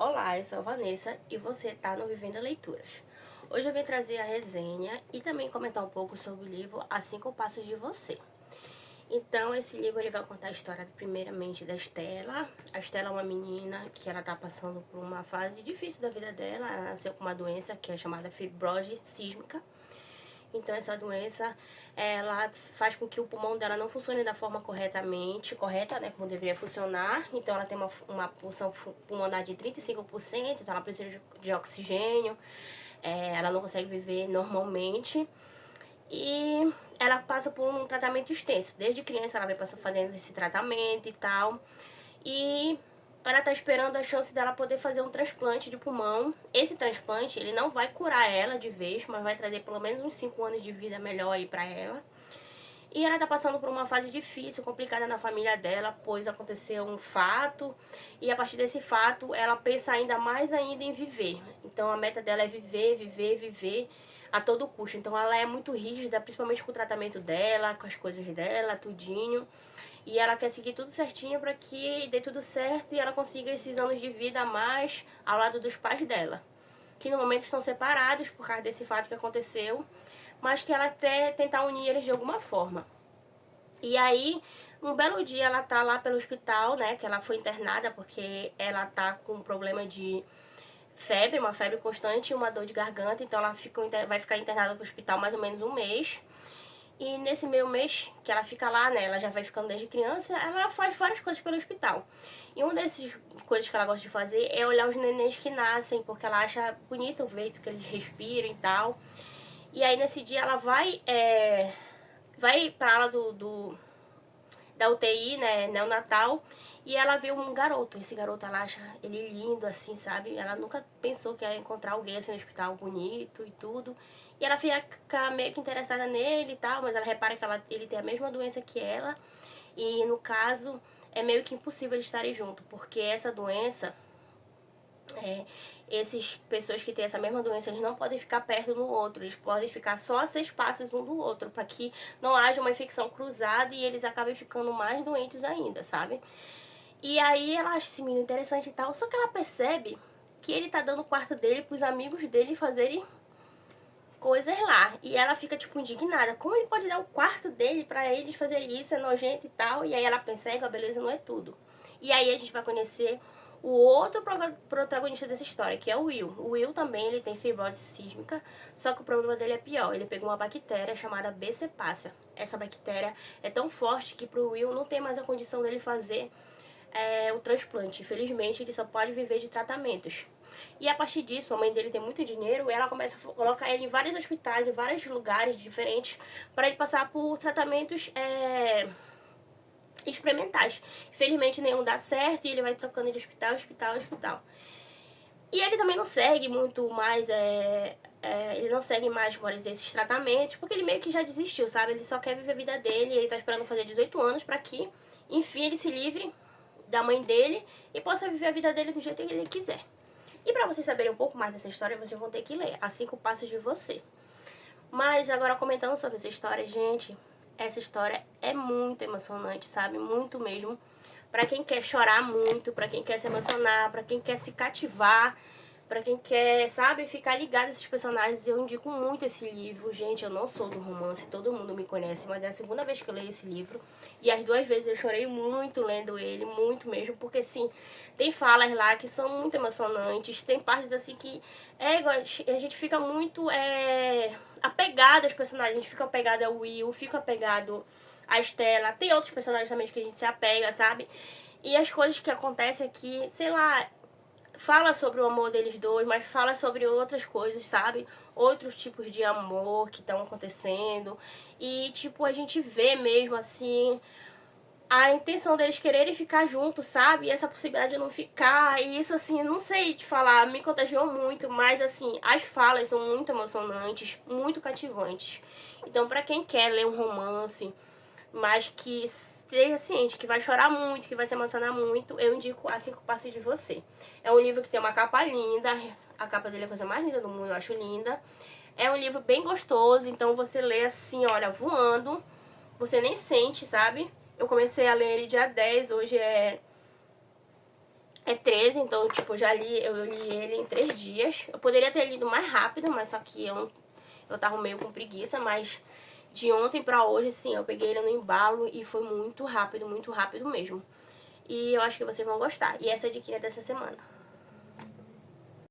Olá, eu sou a Vanessa e você está no Vivendo Leituras. Hoje eu vim trazer a resenha e também comentar um pouco sobre o livro As 5 Passos de Você. Então, esse livro ele vai contar a história primeiramente da Estela. A Estela é uma menina que ela está passando por uma fase difícil da vida dela. Ela nasceu com uma doença que é chamada fibrose sísmica. Então essa doença, ela faz com que o pulmão dela não funcione da forma correta, né, como deveria funcionar. Então ela tem uma função pulmonar de 35%, então ela precisa de oxigênio, ela não consegue viver normalmente. E ela passa por um tratamento extenso. Desde criança ela vem fazendo esse tratamento e tal. E ela tá esperando a chance dela poder fazer um transplante de pulmão. Esse transplante, ele não vai curar ela de vez, mas vai trazer pelo menos uns 5 anos de vida melhor aí pra ela. E ela tá passando por uma fase difícil, complicada na família dela, pois aconteceu um fato. E a partir desse fato, ela pensa ainda em viver. Então a meta dela é viver, viver, viver a todo custo. Então ela é muito rígida, principalmente com o tratamento dela, com as coisas dela, tudinho. E ela quer seguir tudo certinho para que dê tudo certo e ela consiga esses anos de vida a mais ao lado dos pais dela, que no momento estão separados por causa desse fato que aconteceu, mas que ela quer tentar unir eles de alguma forma. E aí, um belo dia ela tá lá pelo hospital, né, que ela foi internada porque ela tá com um problema de febre, uma febre constante e uma dor de garganta, então ela vai ficar internada no hospital mais ou menos um mês. E nesse meio mês que ela fica lá, né, ela já vai ficando desde criança, ela faz várias coisas pelo hospital. E uma dessas coisas que ela gosta de fazer é olhar os nenéns que nascem, porque ela acha bonito o jeito que eles respiram e tal. E aí nesse dia ela vai pra ala da UTI, né, neonatal, e ela vê um garoto. Esse garoto, ela acha ele lindo, assim, sabe? Ela nunca pensou que ia encontrar alguém assim no hospital bonito e tudo. E ela fica meio que interessada nele e tal, mas ela repara que ele tem a mesma doença que ela. E no caso, é meio que impossível eles estarem juntos, porque essa doença, essas pessoas que têm essa mesma doença, eles não podem ficar perto do outro, eles podem ficar só a 6 passos um do outro, para que não haja uma infecção cruzada e eles acabem ficando mais doentes ainda, sabe? E aí ela acha esse menino interessante e tal, só que ela percebe que ele tá dando o quarto dele pros amigos dele fazerem coisas lá. E ela fica, tipo, indignada. Como ele pode dar o quarto dele pra eles fazer isso, é nojento e tal? E aí ela pensa que a beleza não é tudo. E aí a gente vai conhecer o outro protagonista dessa história, que é o Will. O Will também, ele tem fibrose sísmica, só que o problema dele é pior. Ele pegou uma bactéria chamada B. cepacia. Essa bactéria é tão forte que pro Will não tem mais a condição dele fazer o transplante. Infelizmente, ele só pode viver de tratamentos. E a partir disso, a mãe dele tem muito dinheiro e ela começa a colocar ele em vários hospitais, em vários lugares diferentes, para ele passar por tratamentos experimentais. Infelizmente, nenhum dá certo e ele vai trocando de hospital, hospital, hospital. E ele também não segue muito mais, ele não segue mais, por exemplo, esses tratamentos, porque ele meio que já desistiu, sabe? Ele só quer viver a vida dele, ele tá esperando fazer 18 anos para que, enfim, ele se livre da mãe dele e possa viver a vida dele do jeito que ele quiser. E para vocês saberem um pouco mais dessa história, vocês vão ter que ler As 5 Passos de Você. Mas agora comentando sobre essa história, gente, essa história é muito emocionante, sabe? Muito mesmo. Pra quem quer chorar muito, pra quem quer se emocionar, pra quem quer se cativar, pra quem quer, sabe, ficar ligado a esses personagens, eu indico muito esse livro. Gente, eu não sou do romance, todo mundo me conhece, mas é a segunda vez que eu leio esse livro. E as 2 vezes eu chorei muito lendo ele, muito mesmo, porque assim, tem falas lá que são muito emocionantes, tem partes assim que a gente fica muito apegado aos personagens, a gente fica apegado ao Will, fica apegado a Estela, tem outros personagens também que a gente se apega, sabe? E as coisas que acontecem aqui, sei lá, fala sobre o amor deles dois, mas fala sobre outras coisas, sabe? Outros tipos de amor que estão acontecendo. E, tipo, a gente vê mesmo, assim, a intenção deles quererem ficar juntos, sabe? E essa possibilidade de não ficar. E isso, assim, não sei te falar, me contagiou muito, mas, assim, as falas são muito emocionantes, muito cativantes. Então, pra quem quer ler um romance, mas que esteja ciente que vai chorar muito, que vai se emocionar muito, eu indico As 5 Passos de Você. É um livro que tem uma capa linda, a capa dele é a coisa mais linda do mundo, eu acho linda. É um livro bem gostoso, então você lê assim, olha, voando, você nem sente, sabe? Eu comecei a ler ele dia 10, hoje é É 13, então, tipo, eu li ele em 3 dias. Eu poderia ter lido mais rápido, mas só que eu tava meio com preguiça, mas de ontem pra hoje, sim, eu peguei ele no embalo e foi muito rápido mesmo. E eu acho que vocês vão gostar. E essa é a diquinha dessa semana.